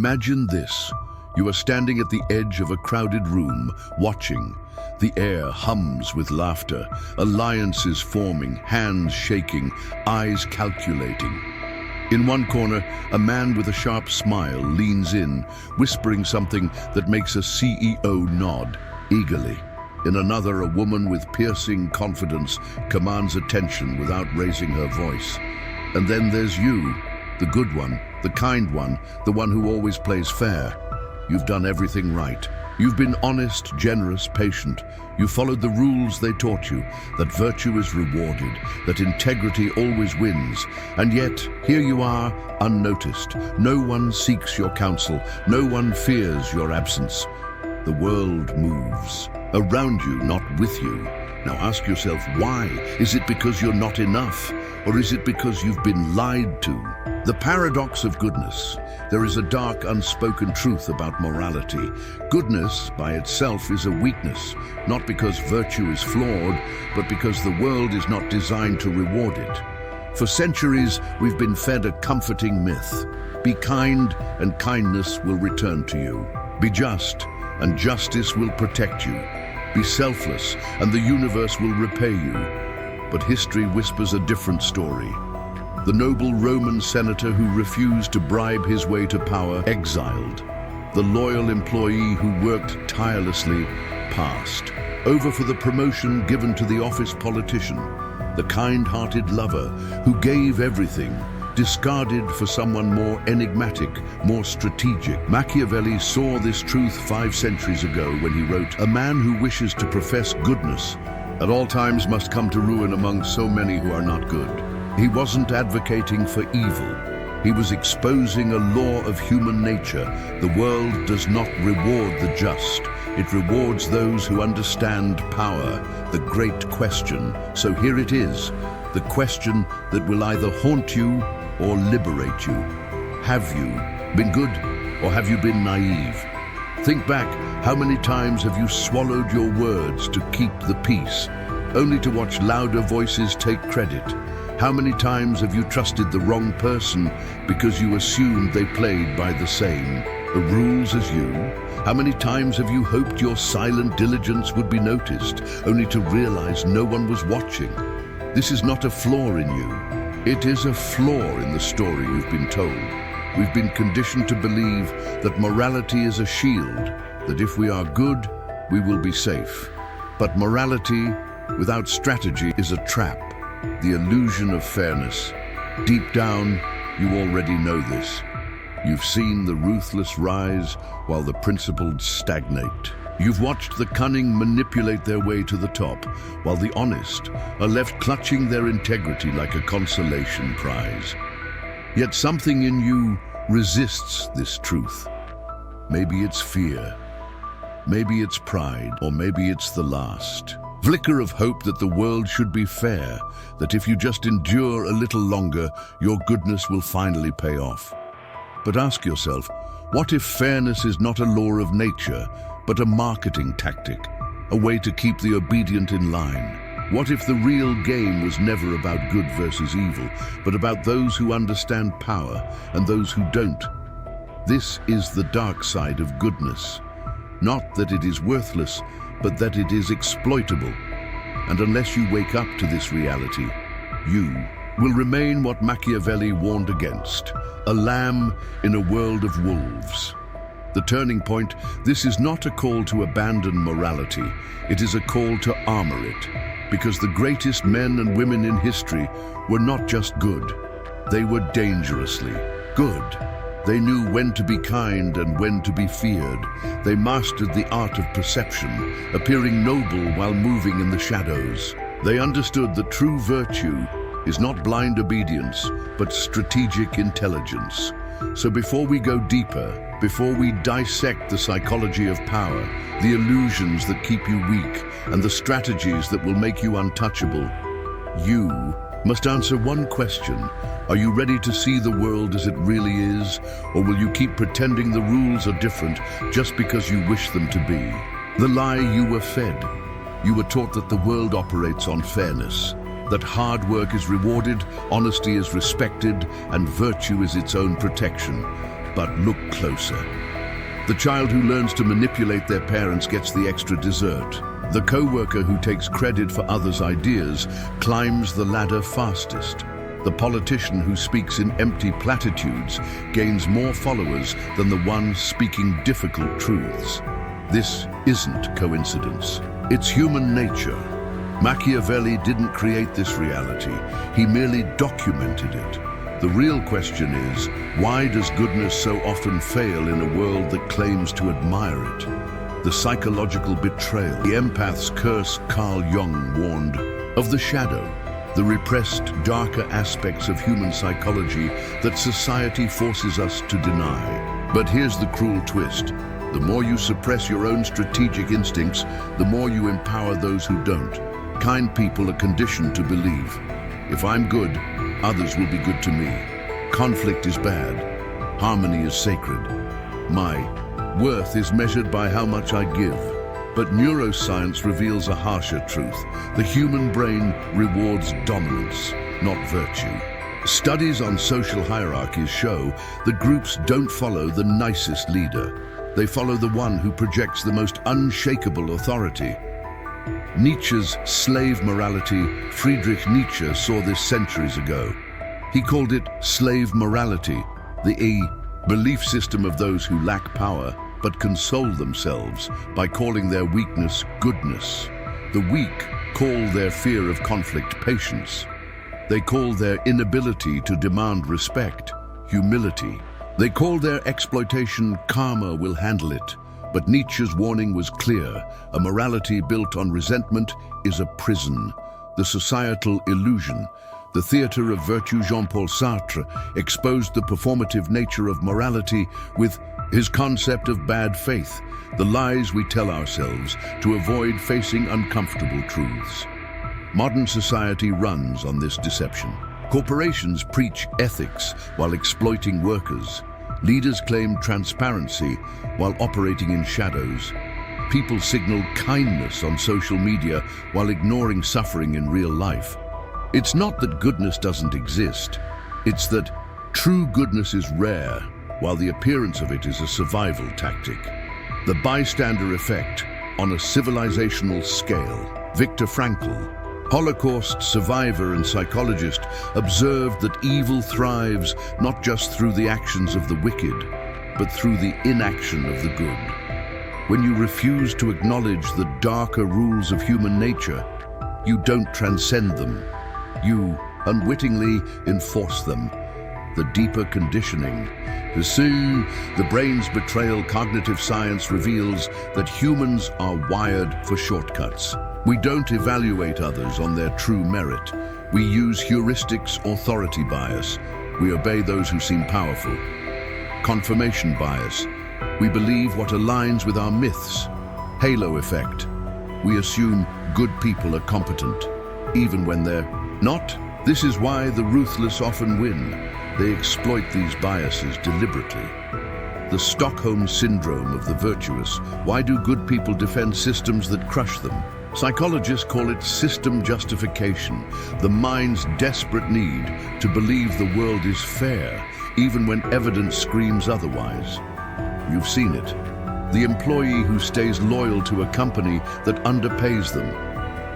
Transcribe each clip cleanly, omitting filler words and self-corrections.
Imagine this. You are standing at the edge of a crowded room, watching. The air hums with laughter, alliances forming, hands shaking, eyes calculating. In one corner, a man with a sharp smile leans in, whispering something that makes a CEO nod eagerly. In another, a woman with piercing confidence commands attention without raising her voice. And then there's you, the good one, the kind one, the one who always plays fair. You've done everything right. You've been honest, generous, patient. You followed the rules they taught you, that virtue is rewarded, that integrity always wins. And yet, here you are, unnoticed. No one seeks your counsel. No one fears your absence. The world moves around you, not with you. Now ask yourself, why? Is it because you're not enough? Or is it because you've been lied to? The paradox of goodness. There is a dark, unspoken truth about morality. Goodness, by itself, is a weakness, not because virtue is flawed, but because the world is not designed to reward it. For centuries, we've been fed a comforting myth. Be kind, and kindness will return to you. Be just, and justice will protect you. Be selfless, and the universe will repay you. But history whispers a different story. The noble Roman senator who refused to bribe his way to power, exiled. The loyal employee who worked tirelessly, passed. Over for the promotion given to the office politician. The kind-hearted lover who gave everything, discarded for someone more enigmatic, more strategic. Machiavelli saw this truth 5 centuries ago when he wrote, "A man who wishes to profess goodness at all times must come to ruin among so many who are not good." He wasn't advocating for evil. He was exposing a law of human nature. The world does not reward the just. It rewards those who understand power, the great question. So here it is, the question that will either haunt you or liberate you. Have you been good, or have you been naive? Think back, how many times have you swallowed your words to keep the peace, only to watch louder voices take credit? How many times have you trusted the wrong person because you assumed they played by the same rules as you? How many times have you hoped your silent diligence would be noticed, only to realize no one was watching? This is not a flaw in you. It is a flaw in the story you've been told. We've been conditioned to believe that morality is a shield, that if we are good, we will be safe. But morality without strategy is a trap, the illusion of fairness. Deep down, you already know this. You've seen the ruthless rise while the principled stagnate. You've watched the cunning manipulate their way to the top, while the honest are left clutching their integrity like a consolation prize. Yet something in you resists this truth. Maybe it's fear, maybe it's pride, or maybe it's the last flicker of hope that the world should be fair, that if you just endure a little longer, your goodness will finally pay off. But ask yourself, what if fairness is not a law of nature, but a marketing tactic, a way to keep the obedient in line? What if the real game was never about good versus evil, but about those who understand power and those who don't? This is the dark side of goodness. Not that it is worthless, but that it is exploitable. And unless you wake up to this reality, you will remain what Machiavelli warned against, a lamb in a world of wolves. The turning point, this is not a call to abandon morality, it is a call to armor it. Because the greatest men and women in history were not just good, they were dangerously good. They knew when to be kind and when to be feared. They mastered the art of perception, appearing noble while moving in the shadows. They understood that true virtue is not blind obedience, but strategic intelligence. So before we go deeper, before we dissect the psychology of power, the illusions that keep you weak, and the strategies that will make you untouchable, you must answer one question. Are you ready to see the world as it really is, or will you keep pretending the rules are different just because you wish them to be? The lie you were fed. You were taught that the world operates on fairness, that hard work is rewarded, honesty is respected, and virtue is its own protection. but look closer. The child who learns to manipulate their parents gets the extra dessert. The co-worker who takes credit for others' ideas climbs the ladder fastest. The politician who speaks in empty platitudes gains more followers than the one speaking difficult truths. This isn't coincidence. It's human nature. Machiavelli didn't create this reality. He merely documented it. The real question is, why does goodness so often fail in a world that claims to admire it? The psychological betrayal. The empath's curse, Carl Jung warned of the shadow, the repressed, darker aspects of human psychology that society forces us to deny. But here's the cruel twist. The more you suppress your own strategic instincts, the more you empower those who don't. Kind people are conditioned to believe, if I'm good, others will be good to me. Conflict is bad. Harmony is sacred. My worth is measured by how much I give. But neuroscience reveals a harsher truth. The human brain rewards dominance, not virtue. Studies on social hierarchies show that groups don't follow the nicest leader. They follow the one who projects the most unshakable authority. Nietzsche's slave morality, Friedrich Nietzsche saw this centuries ago. He called it slave morality, the belief system of those who lack power but console themselves by calling their weakness goodness. The weak call their fear of conflict patience. They call their inability to demand respect humility. They call their exploitation karma will handle it. But Nietzsche's warning was clear. A morality built on resentment is a prison. The societal illusion. The theater of virtue. Jean-Paul Sartre exposed the performative nature of morality with his concept of bad faith, the lies we tell ourselves to avoid facing uncomfortable truths. Modern society runs on this deception. Corporations preach ethics while exploiting workers. Leaders claim transparency while operating in shadows. People signal kindness on social media while ignoring suffering in real life. It's not that goodness doesn't exist. It's that true goodness is rare, while the appearance of it is a survival tactic. The bystander effect on a civilizational scale. Viktor Frankl, Holocaust survivor and psychologist, observed that evil thrives not just through the actions of the wicked, but through the inaction of the good. When you refuse to acknowledge the darker rules of human nature, you don't transcend them. You unwittingly enforce them. The deeper conditioning. The brain's betrayal. Cognitive science reveals that humans are wired for shortcuts. We don't evaluate others on their true merit. We use heuristics, authority bias. We obey those who seem powerful. Confirmation bias. We believe what aligns with our myths. Halo effect. We assume good people are competent, even when they're not. This is why the ruthless often win. They exploit these biases deliberately. The Stockholm syndrome of the virtuous. Why do good people defend systems that crush them? Psychologists call it system justification, the mind's desperate need to believe the world is fair, even when evidence screams otherwise. You've seen it. The employee who stays loyal to a company that underpays them.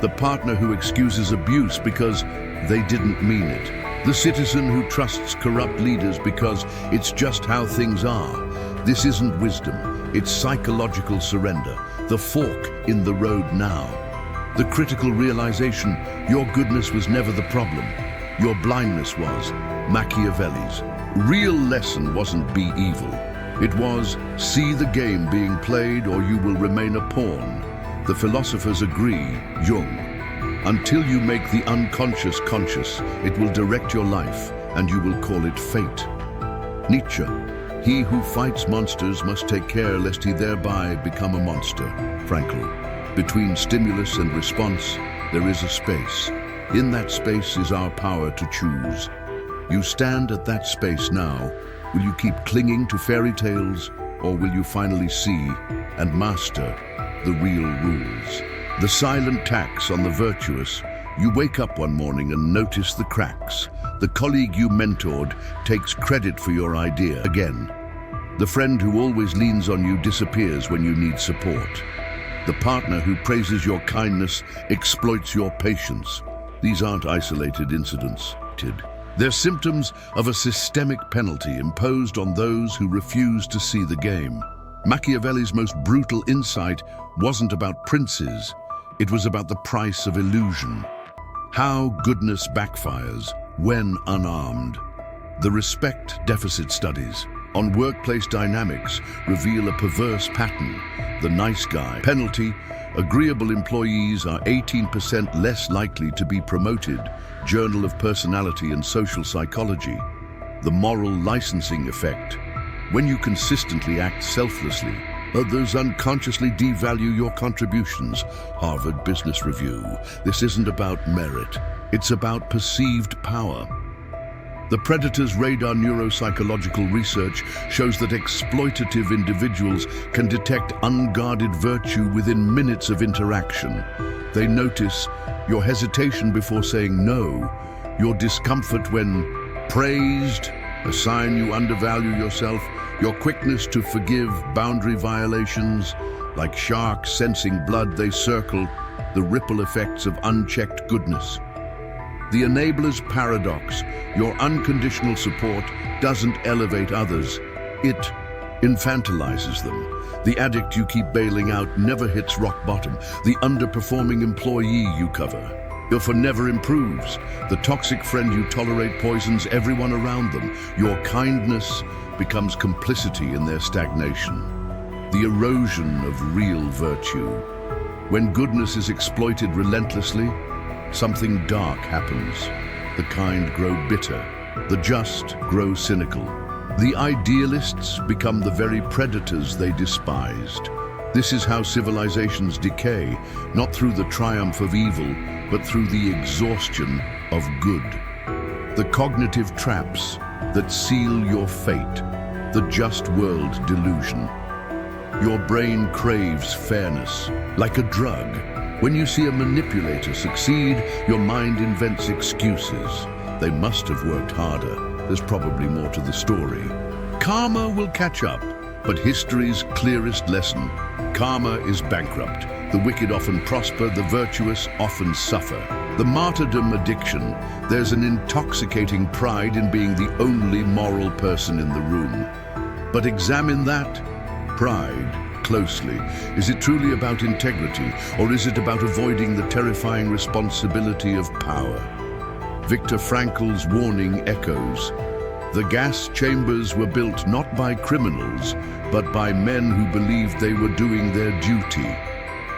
The partner who excuses abuse because they didn't mean it. The citizen who trusts corrupt leaders because it's just how things are. This isn't wisdom, it's psychological surrender. The fork in the road now. The critical realization, your goodness was never the problem. Your blindness was. Machiavelli's real lesson wasn't be evil. It was, see the game being played or you will remain a pawn. The philosophers agree, Jung. Until you make the unconscious conscious, it will direct your life and you will call it fate. Nietzsche. He who fights monsters must take care lest he thereby become a monster. Frankl. Between stimulus and response, there is a space. In that space is our power to choose. You stand at that space now. Will you keep clinging to fairy tales, or will you finally see and master the real rules? The silent tax on the virtuous. You wake up one morning and notice the cracks. The colleague you mentored takes credit for your idea again. The friend who always leans on you disappears when you need support. The partner who praises your kindness exploits your patience. These aren't isolated incidents. They're symptoms of a systemic penalty imposed on those who refuse to see the game. Machiavelli's most brutal insight wasn't about princes. It was about the price of illusion. How goodness backfires when unarmed. The respect deficit studies on workplace dynamics reveal a perverse pattern. The nice guy penalty: agreeable employees are 18% less likely to be promoted. Journal of Personality and Social Psychology. The moral licensing effect. When you consistently act selflessly, others unconsciously devalue your contributions. Harvard Business Review. This isn't about merit. It's about perceived power. The Predator's radar neuropsychological research shows that exploitative individuals can detect unguarded virtue within minutes of interaction. They notice your hesitation before saying no, your discomfort when praised, a sign you undervalue yourself, your quickness to forgive boundary violations. Like sharks sensing blood, they circle the ripple effects of unchecked goodness. The enabler's paradox: your unconditional support doesn't elevate others, it infantilizes them. The addict you keep bailing out never hits rock bottom. The underperforming employee you cover for never improves. The toxic friend you tolerate poisons everyone around them. Your kindness becomes complicity in their stagnation. The erosion of real virtue. When goodness is exploited relentlessly, something dark happens. The kind grow bitter. The just grow cynical. The idealists become the very predators they despised. This is how civilizations decay, not through the triumph of evil, but through the exhaustion of good. The cognitive traps that seal your fate. The just world delusion. Your brain craves fairness, like a drug. When you see a manipulator succeed, your mind invents excuses. They must have worked harder. There's probably more to the story. Karma will catch up, but history's clearest lesson: karma is bankrupt. The wicked often prosper, the virtuous often suffer. The martyrdom addiction: there's an intoxicating pride in being the only moral person in the room. But examine that pride closely. Is it truly about integrity, or is it about avoiding the terrifying responsibility of power? Viktor Frankl's warning echoes. The gas chambers were built not by criminals, but by men who believed they were doing their duty.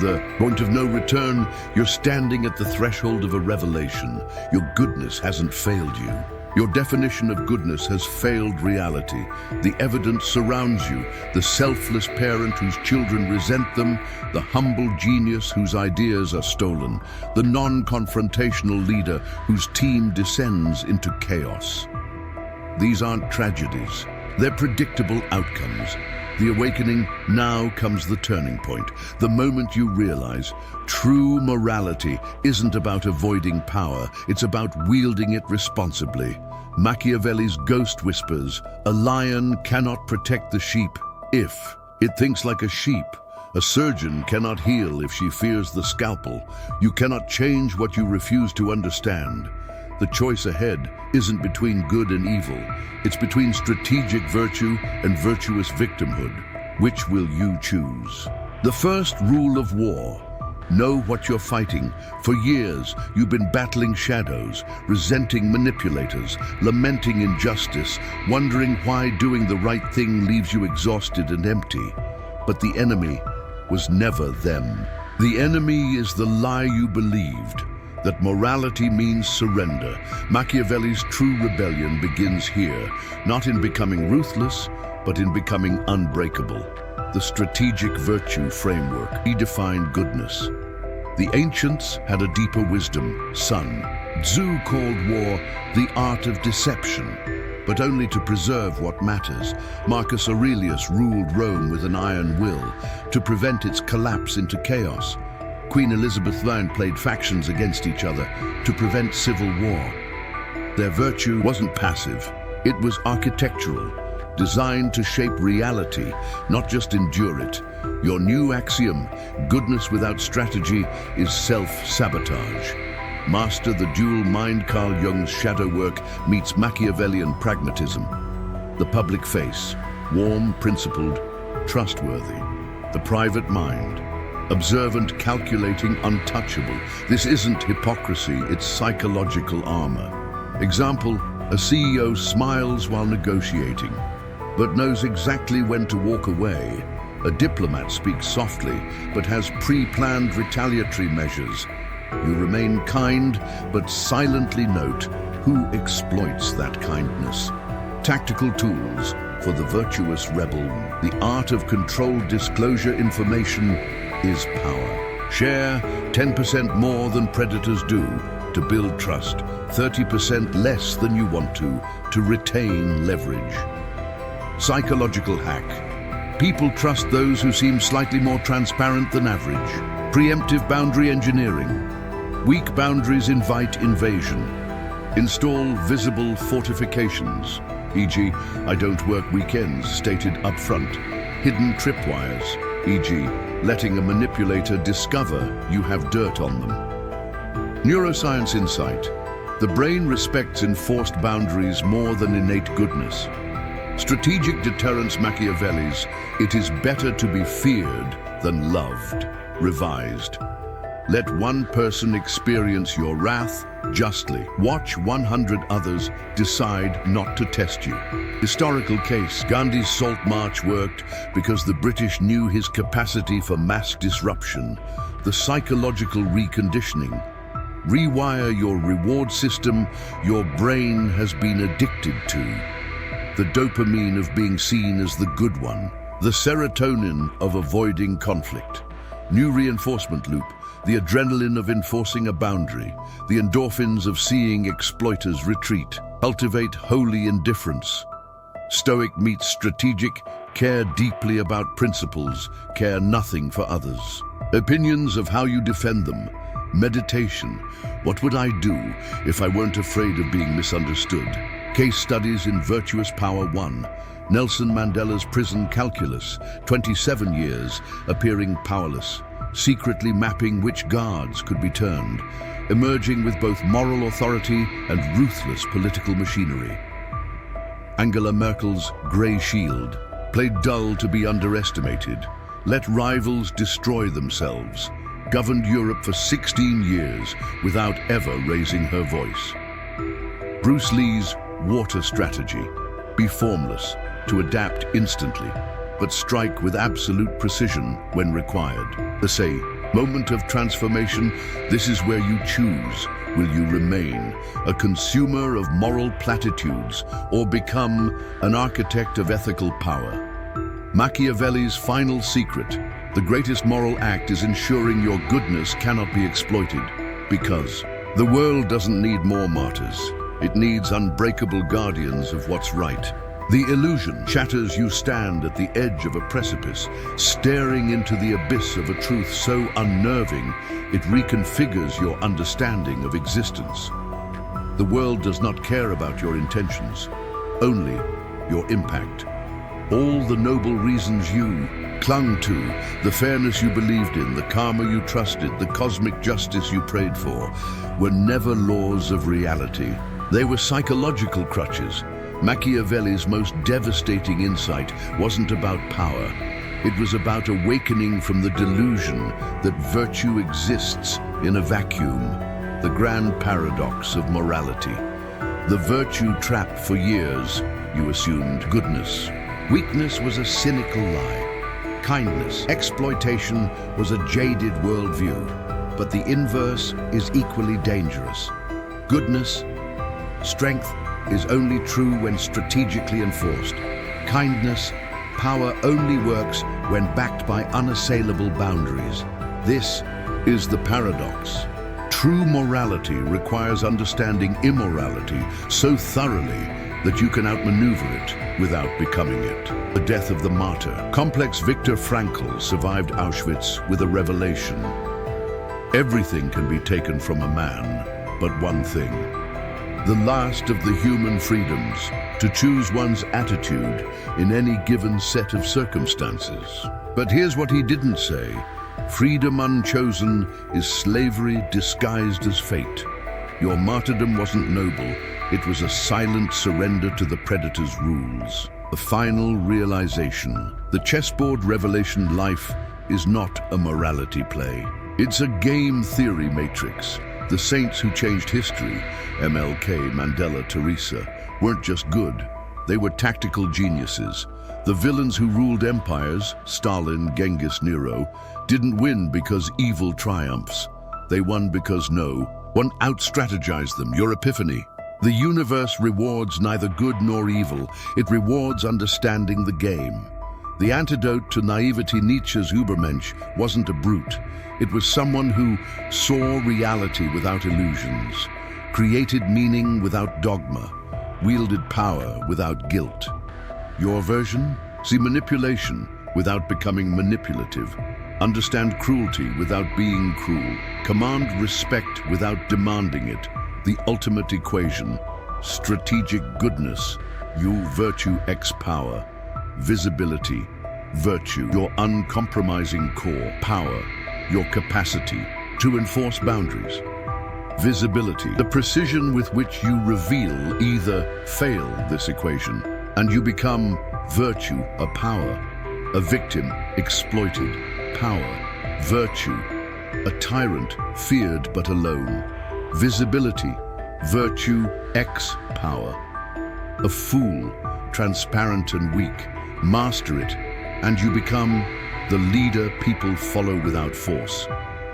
The point of no return: you're standing at the threshold of a revelation. Your goodness hasn't failed you. Your definition of goodness has failed reality. The evidence surrounds you: the selfless parent whose children resent them, the humble genius whose ideas are stolen, the non-confrontational leader whose team descends into chaos. These aren't tragedies. They're predictable outcomes. The awakening: now comes the turning point, the moment you realize true morality isn't about avoiding power, it's about wielding it responsibly. Machiavelli's ghost whispers: a lion cannot protect the sheep if it thinks like a sheep. A surgeon cannot heal if she fears the scalpel. You cannot change what you refuse to understand. The choice ahead isn't between good and evil. It's between strategic virtue and virtuous victimhood. Which will you choose? The first rule of war: know what you're fighting. For years, you've been battling shadows, resenting manipulators, lamenting injustice, wondering why doing the right thing leaves you exhausted and empty. But the enemy was never them. The enemy is the lie you believed: that morality means surrender. Machiavelli's true rebellion begins here, not in becoming ruthless, but in becoming unbreakable. The strategic virtue framework redefined goodness. The ancients had a deeper wisdom. Sun Tzu called war the art of deception, but only to preserve what matters. Marcus Aurelius ruled Rome with an iron will to prevent its collapse into chaos. Queen Elizabeth I played factions against each other to prevent civil war. Their virtue wasn't passive, it was architectural. designed to shape reality, not just endure it. Your new axiom, goodness without strategy, is self-sabotage. Master the dual mind. Carl Jung's shadow work meets Machiavellian pragmatism. The public face, warm, principled, trustworthy. The private mind, observant, calculating, untouchable. This isn't hypocrisy, it's psychological armor. Example, a CEO smiles while negotiating, but knows exactly when to walk away. A diplomat speaks softly, but has pre-planned retaliatory measures. You remain kind, but silently note who exploits that kindness. Tactical tools for the virtuous rebel. The art of controlled disclosure. Information is power. Share 10% more than predators do to build trust, 30% less than you want to retain leverage. Psychological hack. People trust those who seem slightly more transparent than average. Preemptive boundary engineering. Weak boundaries invite invasion. Install visible fortifications, e.g., I don't work weekends, stated upfront. Hidden tripwires, e.g., letting a manipulator discover you have dirt on them. Neuroscience insight. The brain respects enforced boundaries more than innate goodness. Strategic deterrence. Machiavelli's, it is better to be feared than loved. Revised. Let one person experience your wrath justly. Watch 100 others decide not to test you. Historical case. Gandhi's Salt March worked because the British knew his capacity for mass disruption. The psychological reconditioning. Rewire your reward system. Your brain has been addicted to the dopamine of being seen as the good one, the serotonin of avoiding conflict. New reinforcement loop. The adrenaline of enforcing a boundary, the endorphins of seeing exploiters retreat. Cultivate holy indifference. Stoic meets strategic. Care deeply about principles, care nothing for others. Opinions of how you defend them. Meditation. What would I do if I weren't afraid of being misunderstood? Case studies in Virtuous Power 1. Nelson Mandela's prison calculus, 27 years, appearing powerless. Secretly mapping which guards could be turned, emerging with both moral authority and ruthless political machinery. Angela Merkel's grey shield, played dull to be underestimated, let rivals destroy themselves, governed Europe for 16 years without ever raising her voice. Bruce Lee's water strategy, be formless, to adapt instantly, but strike with absolute precision when required. The say, moment of transformation, this is where you choose. Will you remain a consumer of moral platitudes or become an architect of ethical power? Machiavelli's final secret, the greatest moral act is ensuring your goodness cannot be exploited, because the world doesn't need more martyrs. It needs unbreakable guardians of what's right. The illusion shatters. You stand at the edge of a precipice, staring into the abyss of a truth so unnerving, it reconfigures your understanding of existence. The world does not care about your intentions, only your impact. All the noble reasons you clung to, the fairness you believed in, the karma you trusted, the cosmic justice you prayed for, were never laws of reality. They were psychological crutches. Machiavelli's most devastating insight wasn't about power. It was about awakening from the delusion that virtue exists in a vacuum, the grand paradox of morality. The virtue trap. For years, you assumed goodness. Weakness was a cynical lie. Kindness, exploitation was a jaded worldview. But the inverse is equally dangerous. Goodness, strength, is only true when strategically enforced. Kindness, power only works when backed by unassailable boundaries. This is the paradox. True morality requires understanding immorality so thoroughly that you can outmaneuver it without becoming it. The death of the martyr. Complex Viktor Frankl survived Auschwitz with a revelation. Everything can be taken from a man, but one thing: the last of the human freedoms, to choose one's attitude in any given set of circumstances. But here's what he didn't say. Freedom unchosen is slavery disguised as fate. Your martyrdom wasn't noble, it was a silent surrender to the predator's rules. The final realization. The chessboard revelation life is not a morality play. It's a game theory matrix. The saints who changed history, MLK, Mandela, Teresa, weren't just good. They were tactical geniuses. The villains who ruled empires, Stalin, Genghis, Nero, didn't win because evil triumphs. They won because one out-strategized them, your epiphany. The universe rewards neither good nor evil. It rewards understanding the game. The antidote to naivety, Nietzsche's Übermensch, wasn't a brute. It was someone who saw reality without illusions, created meaning without dogma, wielded power without guilt. Your version? See manipulation without becoming manipulative. Understand cruelty without being cruel. Command respect without demanding it. The ultimate equation. Strategic goodness. You virtue X power. Visibility. Virtue. Your uncompromising core. Power. Your capacity to enforce boundaries. Visibility. The precision with which you reveal either fail this equation and you become virtue, a power. A victim, exploited. Power. Virtue. A tyrant, feared but alone. Visibility, virtue, X power. A fool, transparent and weak. Master it, and you become the leader people follow without force.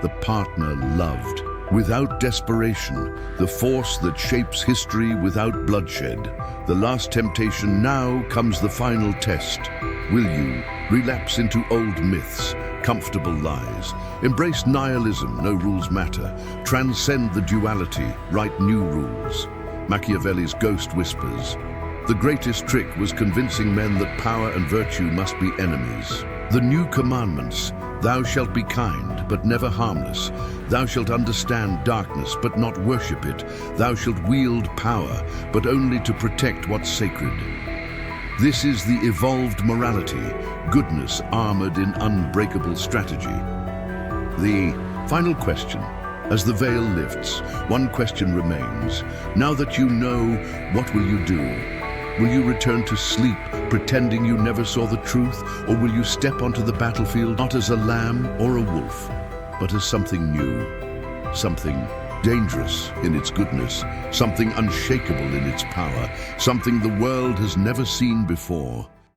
The partner loved, without desperation. The force that shapes history without bloodshed. The last temptation. Now comes the final test. Will you relapse into old myths, comfortable lies, embrace nihilism, no rules matter, transcend the duality, write new rules? Machiavelli's ghost whispers. The greatest trick was convincing men that power and virtue must be enemies. The new commandments, thou shalt be kind, but never harmless. Thou shalt understand darkness, but not worship it. Thou shalt wield power, but only to protect what's sacred. This is the evolved morality, goodness armored in unbreakable strategy. The final question. As the veil lifts, one question remains. Now that you know, what will you do? Will you return to sleep, pretending you never saw the truth? Or will you step onto the battlefield not as a lamb or a wolf, but as something new, something dangerous in its goodness, something unshakable in its power, something the world has never seen before?